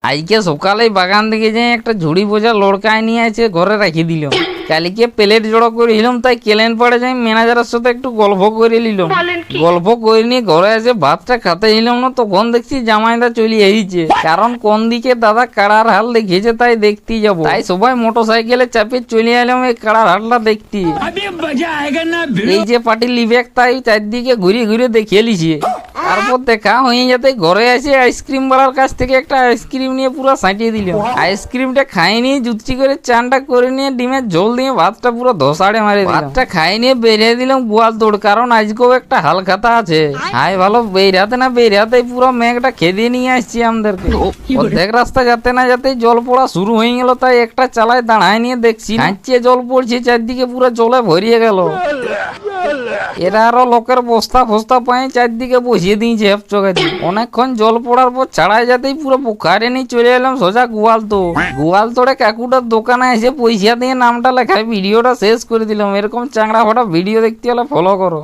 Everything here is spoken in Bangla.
আজকে সকালে বাগান থেকে যে একটা ঝুড়ি বোঝা লড়কায় নিয়ে আছে ঘরে রাখি দিল। কালকে প্লেট জড়ো করে নিলাম, তাই কেলেন পড়ে যাই ম্যানেজারের সাথে একটু গল্প করে নিলাম। গল্প করে নিয়ে ঘরে এসে ভাতটা খেতে নিলাম না, তখন দেখছি জামাইদা চলে এসেছে। কারণ কোন দিকে দাদা কাড়ার হাল দেখিয়েছে তাই দেখতেই যাবো। তাই সবাই মোটর সাইকেলে চাপে চলে এলাম এই কাড়ার হালটা দেখতে। এই যে পার্টি লিবেক তাই চারদিকে ঘুরে ঘুরে দেখিয়ে লিছে। তারপর দেখা হয়ে যেতে ঘরে এসে আইসক্রিম বালার কাছ থেকে একটা আইসক্রিম নিয়ে পুরো সাঁটিয়ে দিল। আইসক্রিমটা খাই নিয়ে জুতটি করে চানটা করে নিয়ে ডিমের ঝোল দিয়ে ভাতটা পুরো ধসাড়ে মারে দিলাম। ভাতটা খাই নিয়ে বেরিয়ে দিলাম গোয়াল তোড়, কারণ আজকেও একটা হালখাতা আছে। হাই ভালো বেরিয়াতে না বেরিয়াতেই পুরো মেঘটা খেদে নিয়ে আসছি আমাদেরকে। অর্ধেক রাস্তা যাতে না যাতেই জল পড়া শুরু হয়ে গেল, তাই একটা চালায় দাঁড়ায় নিয়ে দেখছি হাঁচিয়ে জল পড়ছে, চারদিকে পুরো জলে ভরিয়ে গেল। এরা আরো লোকের বস্তা ফস্তা পায়ে চারদিকে বসিয়ে দিয়েছে হেপচকাতে। অনেকক্ষণ জল পড়ার পর ছাড়াই যাতেই পুরো বুখারে নিয়ে চলে এলাম সোজা গোয়াল তোড়ে কাকুটার দোকানে এসে পয়সা দিয়ে নামটা লেখায় ভিডিওটা শেষ করে দিলাম। এরকম চাংড়া ফাটা ভিডিও দেখতে হলে ফলো করো।